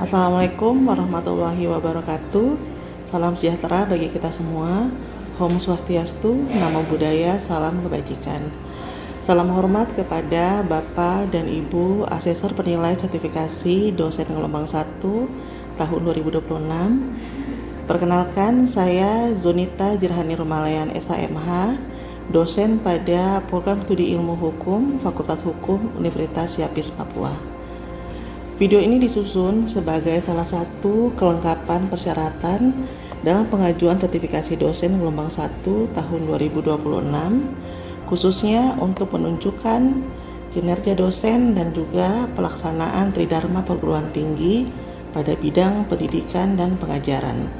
Assalamualaikum warahmatullahi wabarakatuh. Salam sejahtera bagi kita semua. Om Swastiastu, Namo Buddhaya, salam kebajikan. Salam hormat kepada Bapak dan Ibu Asesor Penilai Sertifikasi Dosen Gelombang 1 tahun 2026. Perkenalkan, saya Zonita Jirhani Rumalayan SHMH, dosen pada Program Studi Ilmu Hukum Fakultas Hukum Universitas Yapis Papua. Video ini disusun sebagai salah satu kelengkapan persyaratan dalam pengajuan sertifikasi dosen gelombang 1 tahun 2026, khususnya untuk menunjukkan kinerja dosen dan juga pelaksanaan tridharma perguruan tinggi pada bidang pendidikan dan pengajaran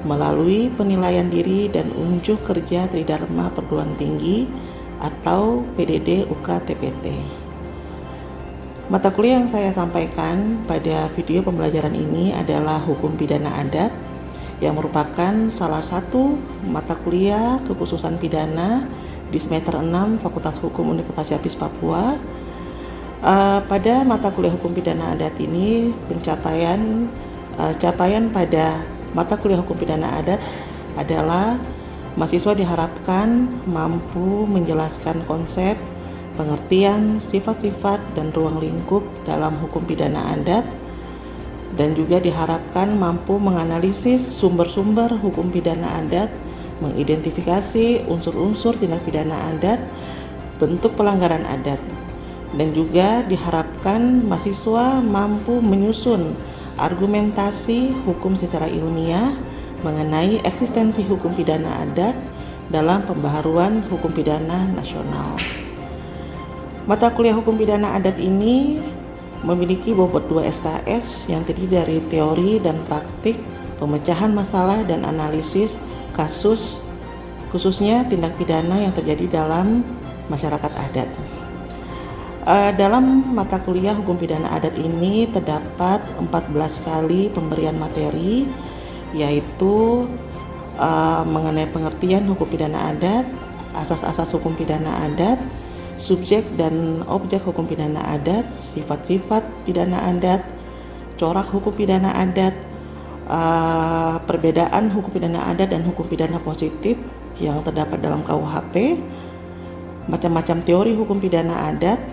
melalui penilaian diri dan unjuk kerja tridharma perguruan tinggi atau PDD UK TPT. Mata kuliah yang saya sampaikan pada video pembelajaran ini adalah Hukum Pidana Adat, yang merupakan salah satu mata kuliah kekhususan pidana di semester 6 Fakultas Hukum Universitas Yapis Papua. Pada mata kuliah Hukum Pidana Adat ini, capaian pada mata kuliah Hukum Pidana Adat adalah mahasiswa diharapkan mampu menjelaskan konsep, pengertian, sifat-sifat, dan ruang lingkup dalam hukum pidana adat, dan juga diharapkan mampu menganalisis sumber-sumber hukum pidana adat, mengidentifikasi unsur-unsur tindak pidana adat, bentuk pelanggaran adat, dan juga diharapkan mahasiswa mampu menyusun argumentasi hukum secara ilmiah mengenai eksistensi hukum pidana adat dalam pembaharuan hukum pidana nasional. Mata kuliah Hukum Pidana Adat ini memiliki bobot 2 SKS yang terdiri dari teori dan praktik, pemecahan masalah dan analisis kasus, khususnya tindak pidana yang terjadi dalam masyarakat adat. Dalam mata kuliah Hukum Pidana Adat ini terdapat 14 kali pemberian materi, yaitu mengenai pengertian hukum pidana adat, asas-asas hukum pidana adat, subjek dan objek hukum pidana adat, sifat-sifat pidana adat, corak hukum pidana adat, perbedaan hukum pidana adat dan hukum pidana positif yang terdapat dalam KUHP, macam-macam teori hukum pidana adat,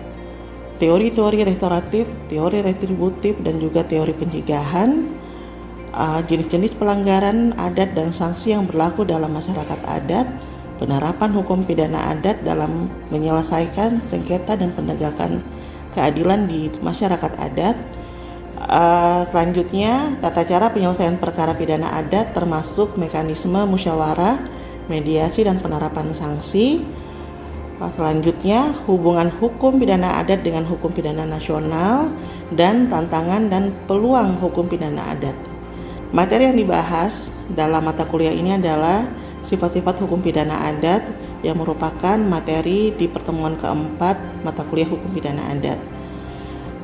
teori-teori restoratif, teori retributif, dan juga teori pencegahan, jenis-jenis pelanggaran adat dan sanksi yang berlaku dalam masyarakat adat, penerapan hukum pidana adat dalam menyelesaikan sengketa dan penegakan keadilan di masyarakat adat. Selanjutnya, tata cara penyelesaian perkara pidana adat termasuk mekanisme musyawarah, mediasi, dan penerapan sanksi. Selanjutnya, hubungan hukum pidana adat dengan hukum pidana nasional dan tantangan dan peluang hukum pidana adat. Materi yang dibahas dalam mata kuliah ini adalah sifat-sifat hukum pidana adat yang merupakan materi di pertemuan keempat mata kuliah hukum pidana adat.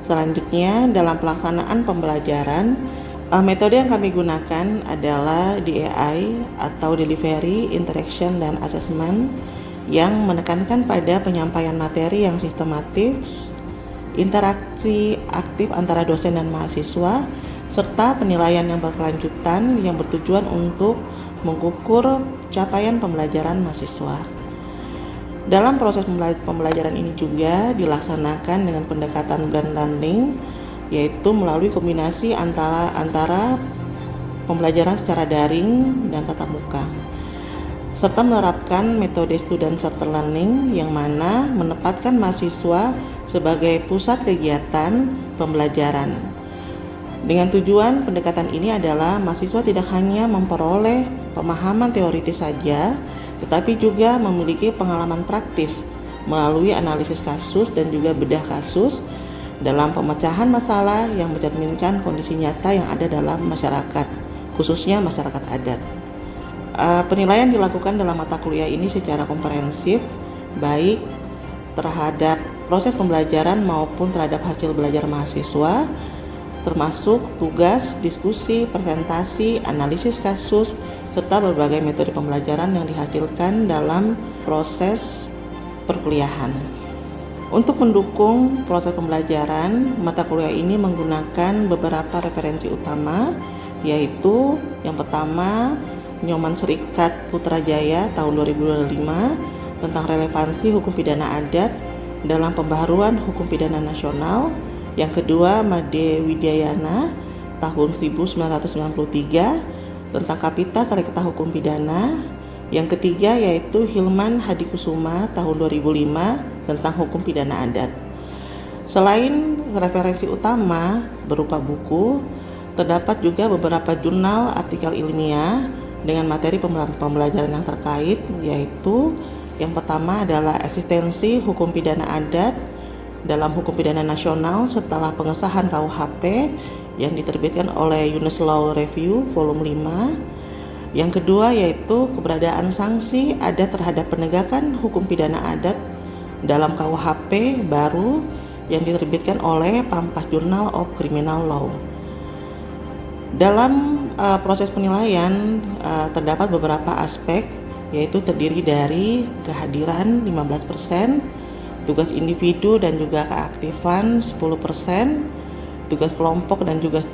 Selanjutnya, dalam pelaksanaan pembelajaran, metode yang kami gunakan adalah DAI atau Delivery, Interaction, dan Assessment yang menekankan pada penyampaian materi yang sistematis, interaksi aktif antara dosen dan mahasiswa, serta penilaian yang berkelanjutan yang bertujuan untuk mengukur capaian pembelajaran mahasiswa. Dalam proses pembelajaran ini juga dilaksanakan dengan pendekatan blended learning, yaitu melalui kombinasi antara pembelajaran secara daring dan tatap muka, serta menerapkan metode student-centered learning yang mana menempatkan mahasiswa sebagai pusat kegiatan pembelajaran. Dengan tujuan pendekatan ini adalah mahasiswa tidak hanya memperoleh pemahaman teoritis saja, tetapi juga memiliki pengalaman praktis melalui analisis kasus dan juga bedah kasus dalam pemecahan masalah yang mencerminkan kondisi nyata yang ada dalam masyarakat, khususnya masyarakat adat. Penilaian dilakukan dalam mata kuliah ini secara komprehensif, baik terhadap proses pembelajaran maupun terhadap hasil belajar mahasiswa, termasuk tugas, diskusi, presentasi, analisis kasus, serta berbagai metode pembelajaran yang dihasilkan dalam proses perkuliahan. Untuk mendukung proses pembelajaran, mata kuliah ini menggunakan beberapa referensi utama, yaitu yang pertama, Nyoman Serikat Putrajaya tahun 2005 tentang relevansi hukum pidana adat dalam pembaharuan hukum pidana nasional. Yang kedua, Made Widayana tahun 1993 tentang Kapita Sarekta Hukum Pidana. Yang ketiga yaitu Hilman Hadikusuma tahun 2005 tentang hukum pidana adat. Selain referensi utama berupa buku, terdapat juga beberapa jurnal artikel ilmiah dengan materi pembelajaran yang terkait, yaitu yang pertama adalah eksistensi hukum pidana adat dalam hukum pidana nasional setelah pengesahan KUHP yang diterbitkan oleh Yunus Law Review volume 5. Yang kedua yaitu keberadaan sanksi adat terhadap penegakan hukum pidana adat dalam KUHP baru yang diterbitkan oleh Pampas Journal of Criminal Law. Dalam proses penilaian terdapat beberapa aspek, yaitu terdiri dari kehadiran 15%, tugas individu dan juga keaktifan 10%, tugas kelompok dan juga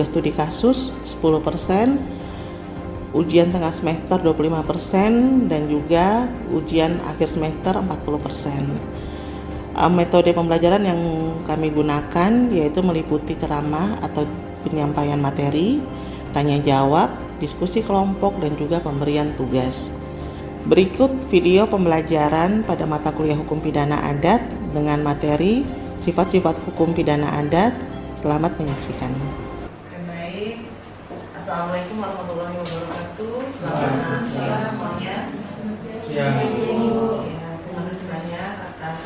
studi kasus 10%, ujian tengah semester 25%, dan juga ujian akhir semester 40%. Metode pembelajaran yang kami gunakan yaitu meliputi ceramah atau penyampaian materi, tanya jawab, diskusi kelompok, dan juga pemberian tugas. Berikut video pembelajaran pada mata kuliah hukum pidana adat dengan materi sifat-sifat hukum pidana adat. Selamat menyaksikan. Baik, Assalamualaikum warahmatullahi wabarakatuh. Selamat siang semuanya. Ya, terima kasih banyak atas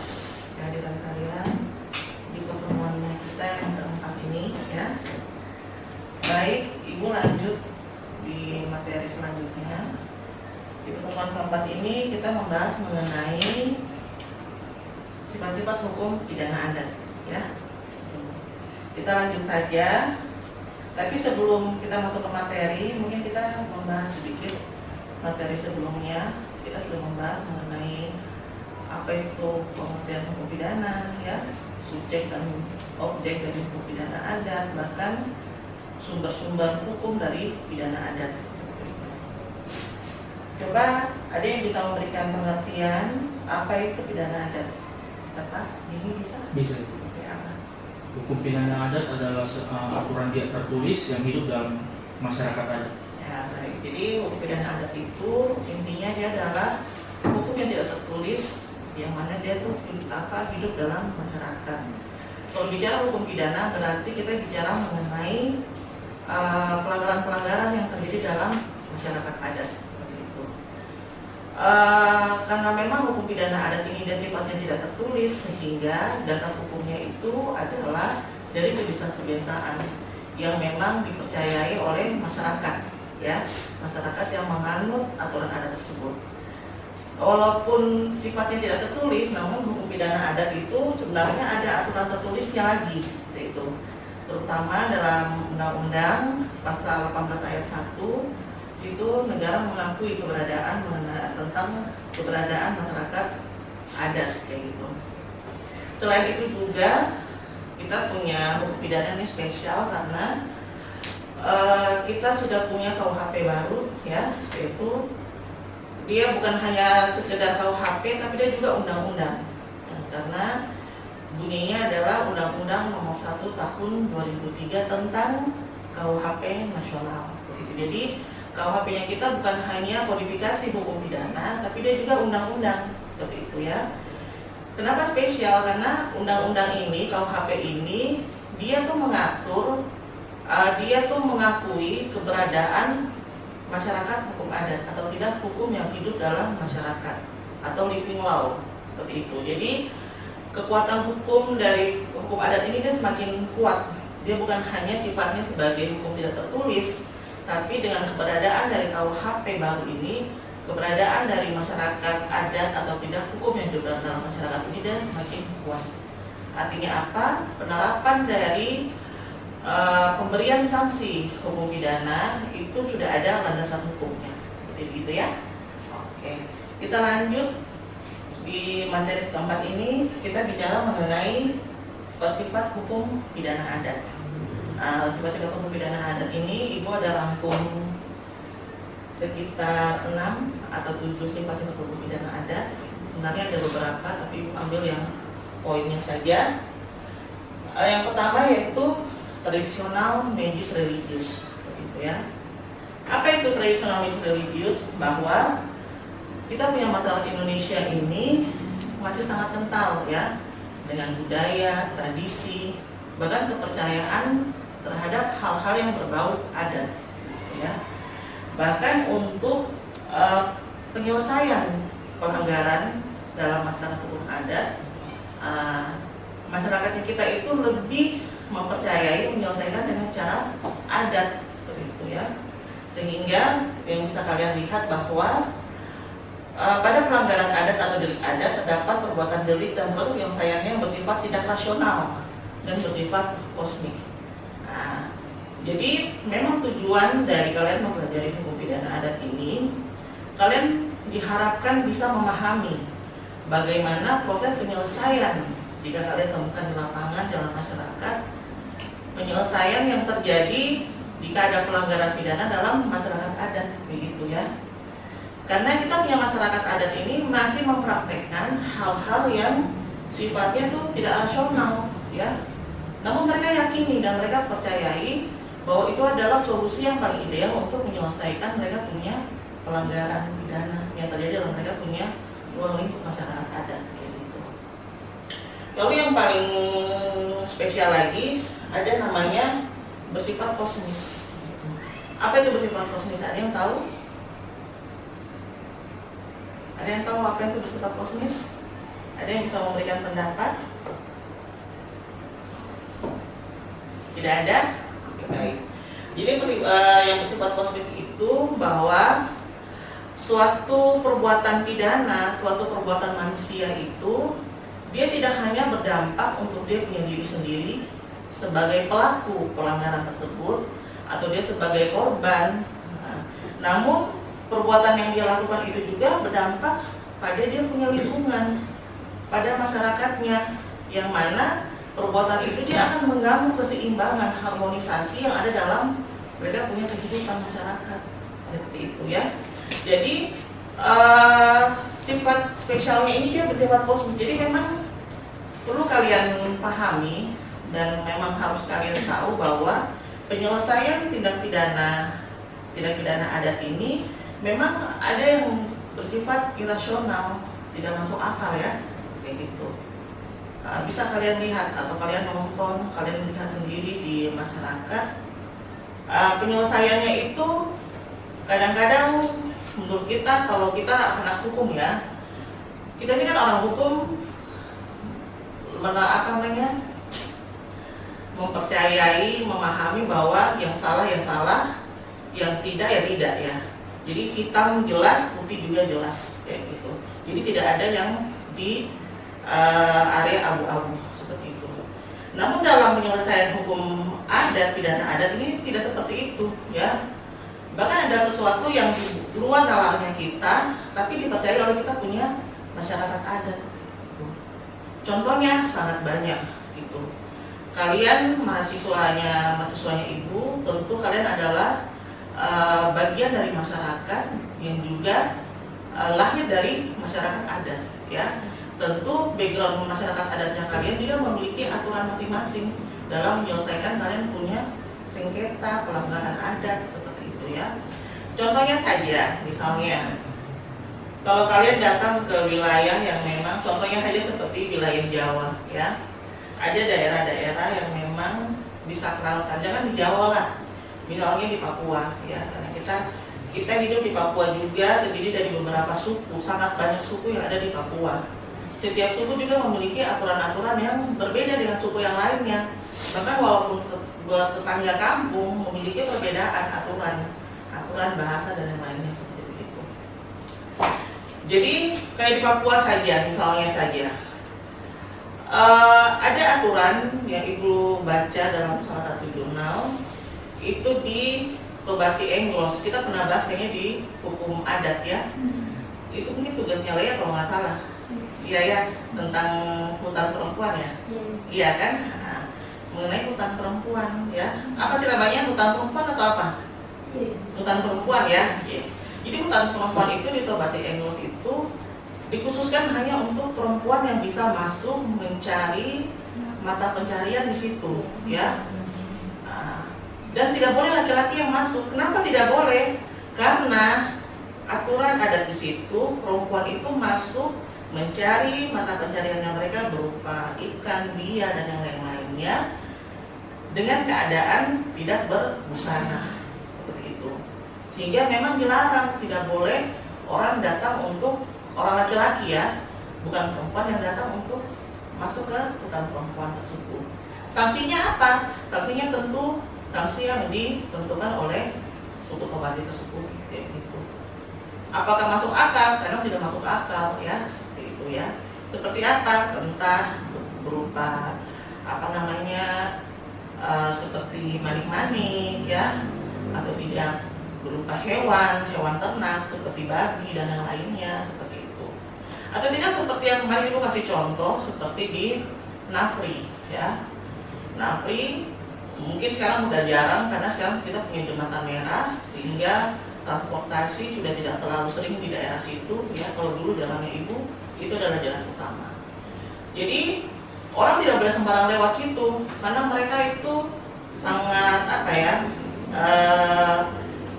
kehadiran kalian di pertemuan kita yang keempat ini ya. Baik, Ibu lanjut di materi selanjutnya. Di pertemuan keempat ini kita membahas mengenai sifat-sifat hukum pidana adat ya. Kita lanjut saja. Tapi sebelum kita masuk ke materi, mungkin kita membahas sedikit materi sebelumnya. Kita sudah membahas mengenai apa itu pengertian hukum pidana ya, subjek dan objek dari hukum pidana adat, bahkan sumber-sumber hukum dari pidana adat. Coba ada yang bisa memberikan pengertian apa itu pidana adat? Kata ini bisa? Bisa. Oke, apa? Hukum pidana adat adalah aturan tidak tertulis yang hidup dalam masyarakat adat. Ya, baik. Jadi hukum pidana adat itu intinya dia adalah hukum yang tidak tertulis, yang mana dia tuh hidup dalam masyarakat. Kalau bicara hukum pidana berarti kita bicara mengenai pelanggaran-pelanggaran yang terjadi dalam masyarakat adat. Karena memang hukum pidana adat ini dan sifatnya tidak tertulis, sehingga dasar hukumnya itu adalah dari kebiasaan-kebiasaan yang memang dipercayai oleh masyarakat, ya, masyarakat yang menganut aturan adat tersebut. Walaupun sifatnya tidak tertulis, namun hukum pidana adat itu sebenarnya ada aturan tertulisnya lagi, yaitu terutama dalam Undang-Undang Pasal 18 Ayat 1. Itu negara mengakui keberadaan tentang keberadaan masyarakat adat kayak gitu. Selain itu juga kita punya hukum pidana ini spesial karena kita sudah punya KUHP baru ya, yaitu dia bukan hanya sekedar KUHP tapi dia juga undang-undang ya, karena bunyinya adalah Undang-Undang Nomor 1 Tahun 2003 tentang KUHP nasional. Jadi KUHP-nya kita bukan hanya kodifikasi hukum pidana, tapi dia juga undang-undang seperti itu ya. Kenapa spesial? Karena undang-undang ini, KUHP ini, dia tuh mengatur, dia tuh mengakui keberadaan masyarakat hukum adat atau tidak hukum yang hidup dalam masyarakat atau living law seperti itu. Jadi kekuatan hukum dari hukum adat ini dia semakin kuat. Dia bukan hanya sifatnya sebagai hukum tidak tertulis, tapi dengan keberadaan dari KUHP baru ini, keberadaan dari masyarakat adat atau tidak hukum yang hidup dalam masyarakat ini dia semakin kuat. Artinya apa? Penerapan dari pemberian sanksi hukum pidana itu sudah ada landasan hukumnya. Seperti itu ya. Oke, kita lanjut di materi keempat ini kita bicara mengenai sifat hukum pidana adat. Sifat-sifat hukum pidana adat ini Ibu ada rangkum sekitar 6 atau 7 sifat-sifat hukum pidana adat. Sebenarnya ada beberapa, tapi Ibu ambil yang poinnya saja. Yang pertama yaitu tradisional magis religius, begitu ya. Apa itu tradisional magis religius? Bahwa kita punya masyarakat Indonesia ini masih sangat kental ya dengan budaya, tradisi, bahkan kepercayaan terhadap hal-hal yang berbau adat, ya. Bahkan untuk penyelesaian pelanggaran dalam masyarakat hukum adat, masyarakat kita itu lebih mempercayai menyelesaikan dengan cara adat, begitu ya. Sehingga yang bisa kalian lihat bahwa pada pelanggaran adat atau delik adat terdapat perbuatan delik dan penyelesaiannya yang bersifat tidak rasional dan bersifat kosmik. Jadi memang tujuan dari kalian mempelajari hukum pidana adat ini, kalian diharapkan bisa memahami bagaimana proses penyelesaian jika kalian temukan di lapangan dalam masyarakat, penyelesaian yang terjadi jika ada pelanggaran pidana dalam masyarakat adat, begitu ya. Karena kita punya masyarakat adat ini masih mempraktekkan hal-hal yang sifatnya itu tidak rasional, ya. Namun mereka yakini dan mereka percayai bahwa itu adalah solusi yang paling ideal untuk menyelesaikan mereka punya pelanggaran pidana yang terjadi dalam mereka punya ruang lingkup masyarakat adat, gitu. Lalu yang paling spesial lagi ada namanya bersifat kosmis. Apa itu bersifat kosmis? Ada yang tahu? Ada yang tahu apa itu bersifat kosmis? Ada yang bisa memberikan pendapat? Tidak ada? Oke, baik. Jadi yang bersifat kosmis itu bahwa suatu perbuatan pidana, suatu perbuatan manusia itu dia tidak hanya berdampak untuk dia punya diri sendiri sebagai pelaku pelanggaran tersebut atau dia sebagai korban, namun perbuatan yang dia lakukan itu juga berdampak pada dia punya lingkungan, pada masyarakatnya, yang mana perbuatan itu dia akan mengganggu keseimbangan harmonisasi yang ada dalam mereka punya kehidupan masyarakat, seperti itu ya. Jadi sifat spesialnya ini dia bersifat kosmis. Jadi memang perlu kalian pahami dan memang harus kalian tahu bahwa penyelesaian tindak pidana adat ini memang ada yang bersifat irasional, tidak masuk akal ya, kayak gitu. Bisa kalian lihat atau kalian nonton, kalian lihat sendiri di masyarakat. Penyelesaiannya itu kadang-kadang menurut kita, kalau kita anak hukum ya, kita ini kan orang hukum, mempercayai, memahami bahwa yang salah ya salah, yang tidak ya tidak ya. Jadi hitam jelas, putih juga jelas, kayak gitu. Jadi tidak ada yang di area abu-abu seperti itu. Namun dalam penyelesaian hukum adat, pidana adat ini tidak seperti itu, ya. Bahkan ada sesuatu yang di luar nalarnya kita, tapi dipercaya oleh kita punya masyarakat adat. Contohnya sangat banyak, gitu. Kalian mahasiswanya Ibu, tentu kalian adalah bagian dari masyarakat yang juga lahir dari masyarakat adat, ya. Tentu background masyarakat adatnya kalian juga memiliki aturan masing-masing dalam menyelesaikan kalian punya sengketa pelanggaran adat seperti itu ya. Contohnya saja, misalnya kalau kalian datang ke wilayah yang memang, contohnya saja seperti wilayah Jawa ya, ada daerah-daerah yang memang disakralkan, jangan di Jawa lah, misalnya di Papua ya, karena kita hidup di Papua juga, terdiri dari beberapa suku, sangat banyak suku yang ada di Papua. Setiap suku juga memiliki aturan-aturan yang berbeda dengan suku yang lainnya. Bahkan walaupun tetangga kampung memiliki perbedaan aturan bahasa dan yang lainnya seperti itu. Jadi kayak di Papua saja, misalnya saja, ada aturan yang Ibu baca dalam salah satu jurnal itu di Tobati Englos. Kita pernah bahas kayaknya di hukum adat ya. Itu mungkin tugasnya Lea kalau nggak salah. Iya ya, tentang hutan perempuan ya. Iya kan? Nah, mengenai hutan perempuan ya. Apa sih namanya, hutan perempuan atau apa? Hutan perempuan ya. Iya. Jadi hutan perempuan itu di Tobati Engels itu dikhususkan hanya untuk perempuan yang bisa masuk mencari mata pencarian di situ ya. Nah, dan tidak boleh laki-laki yang masuk. Kenapa tidak boleh? Karena aturan adat di situ, perempuan itu masuk mencari mata pencariannya mereka berupa ikan, bia, dan yang lain-lainnya dengan keadaan tidak berbusana seperti itu. Sehingga memang dilarang, tidak boleh orang datang untuk orang laki-laki ya, bukan perempuan yang datang untuk masuk ke hutan perempuan tersebut. Sanksinya apa? Sanksinya tentu sanksi yang ditentukan oleh suku Tobati tersebut, kayak gitu. Apakah masuk akal? Kadang tidak masuk akal ya, itu ya. Seperti apa? Entah berupa apa namanya, seperti manik-manik ya, atau tidak berupa hewan ternak seperti babi dan yang lainnya seperti itu. Atau tidak seperti yang kemarin Ibu kasih contoh seperti di Nafri ya. Nafri mungkin sekarang udah jarang karena sekarang kita punya jembatan merah sehingga transportasi sudah tidak terlalu sering di daerah situ ya. Kalau dulu jalannya Ibu itu adalah jalan utama. Jadi orang tidak boleh sembarang lewat situ karena mereka itu sangat apa ya,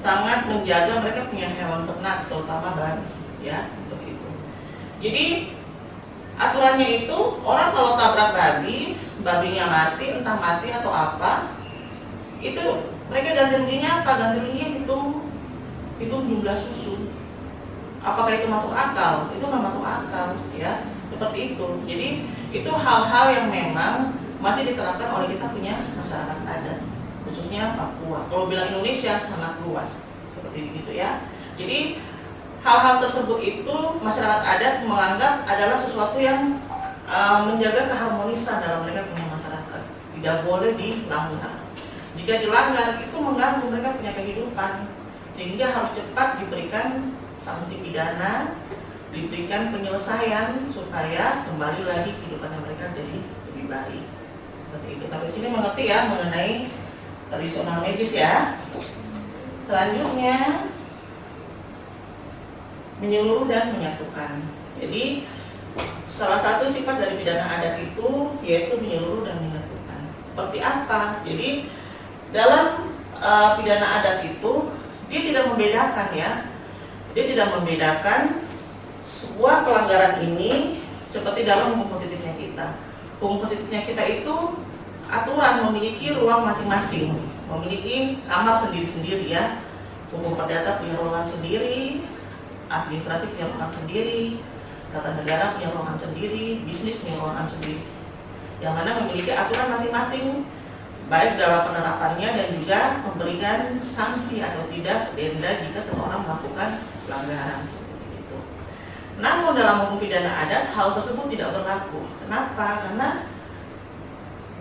sangat menjaga, mereka punya hewan ternak terutama babi ya, seperti itu. Jadi aturannya itu orang kalau tabrak babi, babinya mati, entah mati atau apa, itu mereka ganti ruginya apa? Ganti ruginya hitung jumlah susu. Apakah itu masuk akal? Itu nggak masuk akal ya, seperti itu. Jadi itu hal-hal yang memang masih diterapkan oleh kita punya masyarakat adat, khususnya Papua. Kalau bilang Indonesia sangat luas seperti itu ya. Jadi hal-hal tersebut itu masyarakat adat menganggap adalah sesuatu yang menjaga keharmonisan dalam mereka punya masyarakat. Tidak boleh dilanggar. Jika dilanggar itu mengganggu mereka punya kehidupan, sehingga harus cepat diberikan sanksi pidana, diberikan penyelesaian supaya kembali lagi kehidupan mereka jadi lebih baik. Seperti itu. Sampai sini mengerti ya mengenai tradisional medis ya. Selanjutnya menyeluruh dan menyatukan. Jadi salah satu sifat dari pidana adat itu yaitu menyeluruh dan menyatukan. Seperti apa? Jadi dalam pidana adat itu dia tidak membedakan ya. Dia tidak membedakan sebuah pelanggaran ini seperti dalam hukum positifnya kita. Hukum positifnya kita itu aturan memiliki ruang masing-masing, memiliki kamar sendiri-sendiri ya. Hukum perdata punya ruangan sendiri, administrasi punya ruangan sendiri, tata negara punya ruangan sendiri, bisnis punya ruangan sendiri, yang mana memiliki aturan masing-masing, baik dalam penerapannya dan juga memberikan sanksi atau tidak denda jika seseorang melakukan pelanggaran. Gitu. Namun dalam hukum pidana adat hal tersebut tidak berlaku. Kenapa? Karena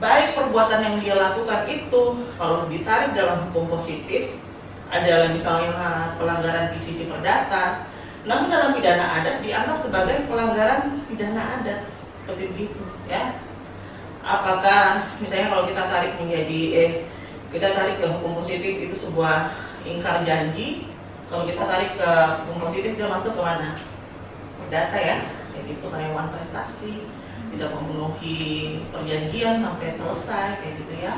baik perbuatan yang dia lakukan itu kalau ditarik dalam hukum positif adalah misalnya pelanggaran di sisi perdata, namun dalam pidana adat dianggap sebagai pelanggaran pidana adat seperti itu ya. Apakah misalnya kalau kita tarik menjadi kita tarik ke hukum positif itu sebuah ingkar janji, kalau kita tarik ke hukum positif dia masuk ke mana? Perdata ya, kayak gitu, hewan prestasi, tidak memenuhi perjanjian sampai selesai kayak gitu ya.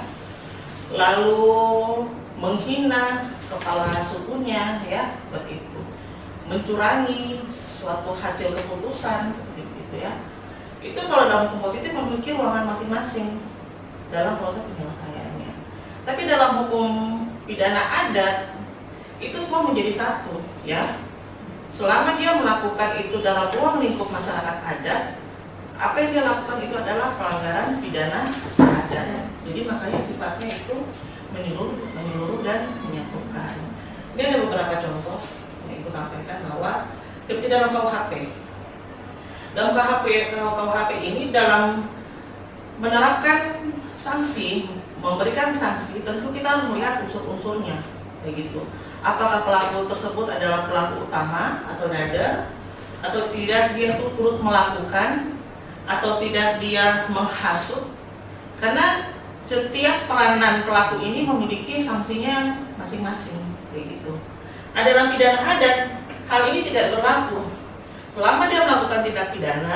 Lalu menghina kepala sukunya ya, seperti itu. Mencurangi suatu hasil keputusan seperti itu ya. Itu kalau dalam hukum positif memiliki ruangan masing-masing dalam proses penyelesaiannya. Tapi dalam hukum pidana adat itu semua menjadi satu ya. Selama dia melakukan itu dalam ruang lingkup masyarakat adat, apa yang dia lakukan itu adalah pelanggaran pidana adat. Jadi makanya sifatnya itu menyeluruh dan menyatukan. Ini ada beberapa contoh yang Ibu sampaikan bahwa seperti dalam KUHP. Dalam KUHP ini dalam menerapkan sanksi, memberikan sanksi, tentu kita harus melihat unsur-unsurnya, kayak gitu. Apakah pelaku tersebut adalah pelaku utama atau dader, atau tidak dia tuh turut melakukan, atau tidak dia menghasut, karena setiap peranan pelaku ini memiliki sanksinya masing-masing, begitu. Nah, dalam pidana adat hal ini tidak berlaku. Selama dia melakukan tindak pidana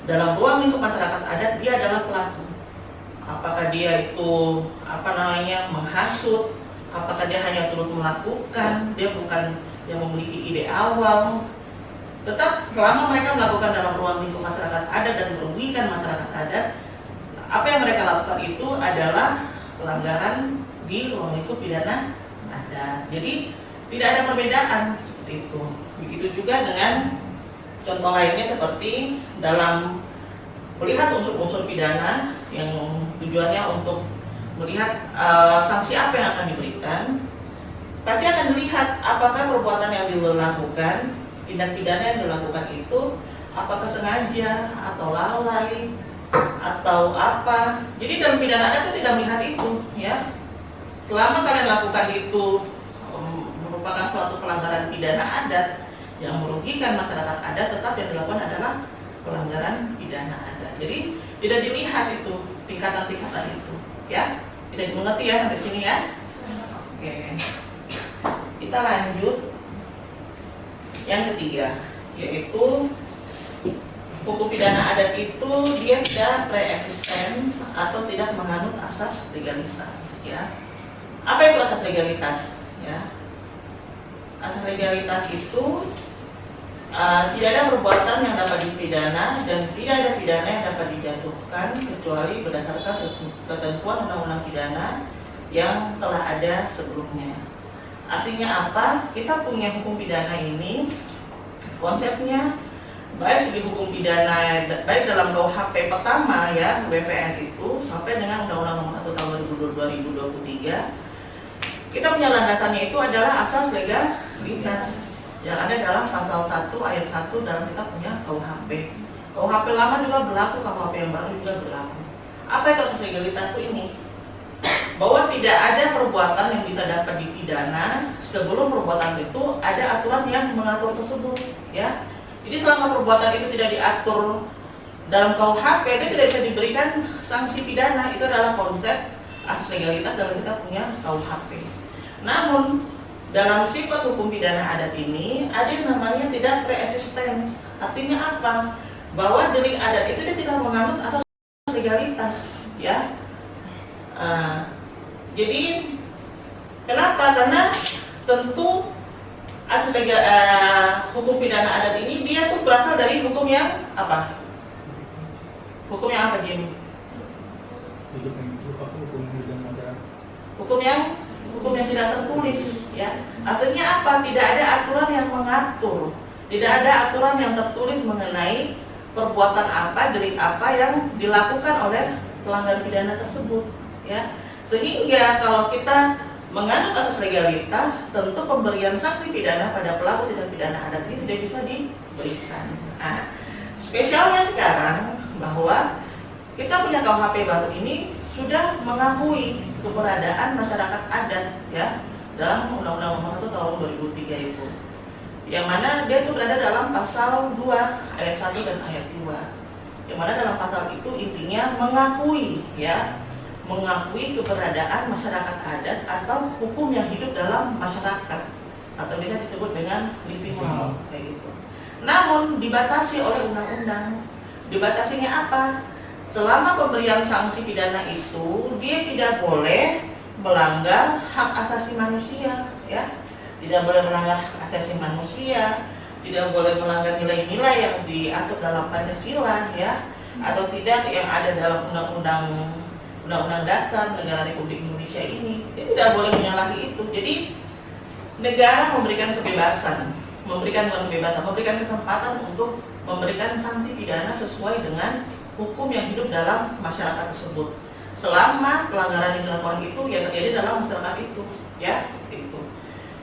dalam ruang lingkup masyarakat adat, dia adalah pelaku. Apakah dia itu menghasut, apakah dia hanya turut melakukan, dia bukan yang memiliki ide awal. Tetap selama mereka melakukan dalam ruang lingkup masyarakat adat dan merugikan masyarakat adat, apa yang mereka lakukan itu adalah pelanggaran di ruang lingkup pidana adat. Jadi tidak ada perbedaan seperti itu. Begitu juga dengan contoh lainnya seperti dalam melihat unsur-unsur pidana yang tujuannya untuk melihat sanksi apa yang akan diberikan. Tapi akan dilihat apakah perbuatan yang dilakukan, tindak pidana yang dilakukan itu apakah sengaja atau lalai atau apa. Jadi dalam pidana adat itu tidak melihat itu, ya. Selama kalian lakukan itu merupakan suatu pelanggaran pidana adat yang merugikan masyarakat adat, tetap yang dilakukan adalah pelanggaran pidana adat. Jadi tidak dilihat itu tingkatan-tingkatan itu, ya. Tidak dimengerti ya sampai sini ya. Oke. Kita lanjut yang ketiga, yaitu hukum pidana adat itu dia tidak pre-existence atau tidak menganut asas legalitas, ya. Apa itu asas legalitas? Ya, asas legalitas itu tidak ada perbuatan yang dapat dipidana dan tidak ada pidana yang dapat dijatuhkan kecuali berdasarkan ketentuan undang-undang pidana yang telah ada sebelumnya. Artinya apa? Kita punya hukum pidana ini, konsepnya baik di hukum pidana, baik dalam KUHP pertama ya, WPS itu, sampai dengan Undang-Undang Nomor 1 Tahun 2023, kita punya landasannya itu adalah asas legalitas yang ada dalam pasal 1 ayat 1 dalam kita punya KUHP. KUHP lama juga berlaku, KUHP yang baru juga berlaku. Apa itu asas legalitas itu ini? Bahwa tidak ada perbuatan yang bisa dapat dipidana sebelum perbuatan itu ada aturan yang mengatur tersebut, ya. Jadi selama perbuatan itu tidak diatur dalam KUHP, dia tidak bisa diberikan sanksi pidana. Itu adalah konsep asas legalitas dalam kita punya KUHP. Namun dalam sifat hukum pidana adat ini ada yang namanya tidak pre-existence. Artinya apa? Bahwa delik adat itu dia tidak menganut asas legalitas, ya. Jadi kenapa? Karena tentu asas hukum pidana adat ini dia tuh berasal dari hukum yang apa? Hukum yang apa, Jim? Hukum yang tidak tertulis, ya. Artinya apa? Tidak ada aturan yang mengatur, tidak ada aturan yang tertulis mengenai perbuatan apa, delik apa yang dilakukan oleh pelanggar pidana tersebut, ya. Sehingga kalau kita menganut asas legalitas, tentu pemberian sanksi pidana pada pelaku tindak pidana adat ini tidak bisa diberikan. Nah, spesialnya sekarang bahwa kita punya KUHP baru ini sudah mengakui keberadaan masyarakat adat, ya, dalam Undang-Undang Nomor 1 Tahun 2003 itu, yang mana dia itu berada dalam pasal 2 ayat 1 dan ayat 2, yang mana dalam pasal itu intinya mengakui, ya, mengakui keberadaan masyarakat adat atau hukum yang hidup dalam masyarakat, atau bisa disebut dengan living law, kayak gitu. Namun dibatasi oleh undang-undang. Dibatasinya apa? Selama pemberian sanksi pidana itu dia tidak boleh melanggar hak asasi manusia, ya. Tidak boleh melanggar hak asasi manusia, tidak boleh melanggar nilai-nilai yang diatur dalam Pancasila, ya, atau tidak yang ada dalam Undang-Undang Dasar Negara Republik Indonesia ini. Dia tidak boleh menyalahi itu. Jadi negara memberikan kebebasan, memberikan kesempatan untuk memberikan sanksi pidana sesuai dengan hukum yang hidup dalam masyarakat tersebut. Selama pelanggaran yang dilakukan itu ya terjadi dalam masyarakat itu, ya, itu.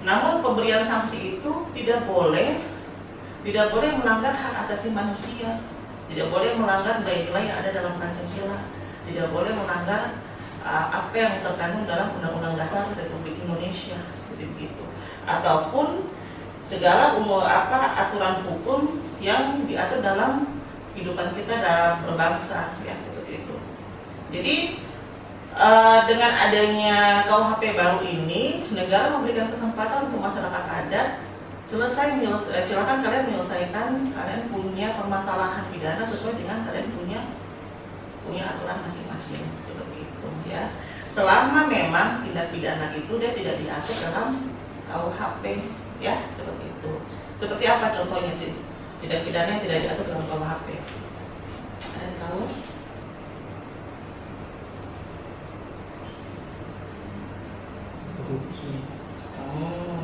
Namun pemberian sanksi itu tidak boleh melanggar hak asasi manusia, tidak boleh melanggar nilai-nilai yang ada dalam Pancasila, tidak boleh melanggar apa yang terkandung dalam Undang-Undang Dasar Republik Indonesia, seperti itu. Ataupun segala aturan hukum yang diatur dalam kehidupan kita dalam berbangsa, ya seperti itu. Jadi dengan adanya KUHP baru ini, negara memberikan kesempatan untuk masyarakat adat silakan kalian menyelesaikan kalian punya permasalahan pidana sesuai dengan kalian punya aturan masing-masing, seperti itu ya. Selama memang tindak pidana itu dia tidak diatur dalam KUHP, ya seperti itu. Seperti apa contohnya tindak pidana yang tidak diatur dalam KUHP? Ada yang tahu?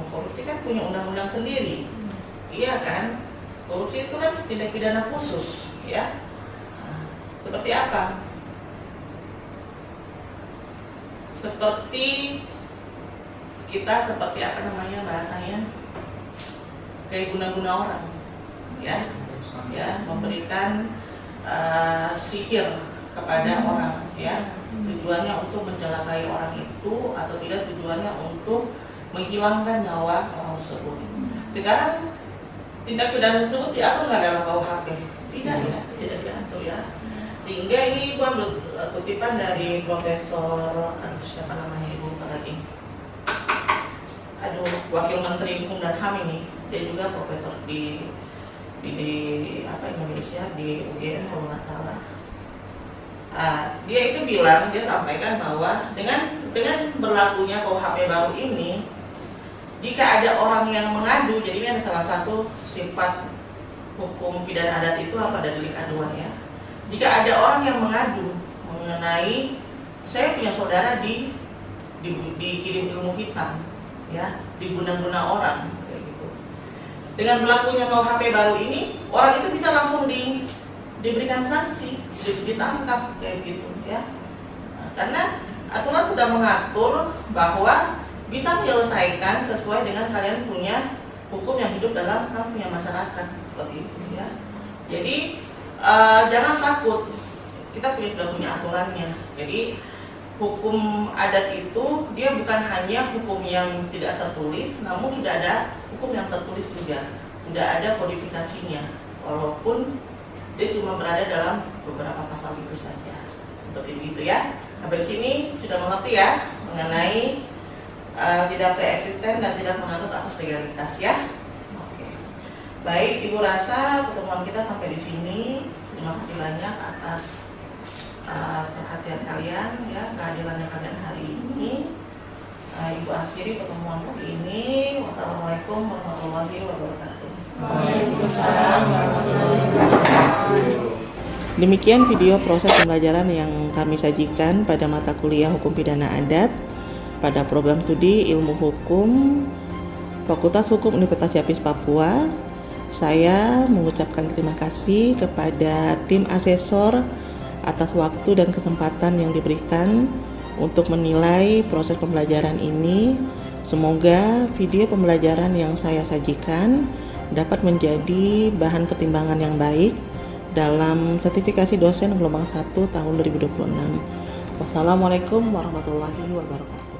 Korupsi kan punya undang-undang sendiri, iya kan? Korupsi itu kan tindak pidana khusus, ya. Seperti apa? Seperti apa namanya bahasanya? Kayak guna-guna orang, ya, memberikan sihir kepada orang, ya. Tujuannya untuk mencelakai orang itu atau tidak tujuannya untuk menghilangkan nyawa orang tersebut. Sekarang tindak pidana tersebut diatur nggak dalam KUHP? Tidak ya, tidak diatur ya. Sehingga ini gua ambil kutipan dari Profesor siapa namanya ibu lagi? Wakil Menteri Hukum dan HAM ini, dia juga profesor di Indonesia di UGM kalau nggak salah. Dia itu bilang, dia sampaikan bahwa dengan berlakunya KUHP baru ini, jika ada orang yang mengadu, jadi ini ada salah satu sifat hukum pidana adat itu apa, ada delik aduan ya. Jika ada orang yang mengadu mengenai saya punya saudara dikirim ilmu hitam, ya, diguna-guna orang kayak gitu. Dengan berlakunya KUHP baru ini, orang itu bisa langsung diberikan sanksi, ditangkap kayak gitu ya. Karena aturan sudah mengatur bahwa bisa menyelesaikan sesuai dengan kalian punya hukum yang hidup dalam kamu punya masyarakat, seperti itu ya. Jadi jangan takut, kita sudah punya aturannya. Jadi hukum adat itu dia bukan hanya hukum yang tidak tertulis, namun sudah ada hukum yang tertulis juga, sudah ada kodifikasinya, walaupun dia cuma berada dalam beberapa pasal itu saja, seperti itu ya. Sampai sini sudah mengerti ya mengenai tidak preeksisten dan tidak menganut asas legalitas ya. Oke. Baik, Ibu rasa pertemuan kita sampai di sini. Terima kasih banyak atas perhatian kalian ya, kehadirannya kalian hari ini. Ibu akhiri pertemuan kali ini. Wassalamualaikum warahmatullahi wabarakatuh. Waalaikumsalam warahmatullahi wabarakatuh. Demikian video proses pembelajaran yang kami sajikan pada mata kuliah Hukum Pidana Adat pada program studi Ilmu Hukum Fakultas Hukum Universitas Yapis Papua. Saya mengucapkan terima kasih kepada tim asesor atas waktu dan kesempatan yang diberikan untuk menilai proses pembelajaran ini. Semoga video pembelajaran yang saya sajikan dapat menjadi bahan pertimbangan yang baik dalam sertifikasi dosen gelombang 1 tahun 2026. Wassalamualaikum warahmatullahi wabarakatuh.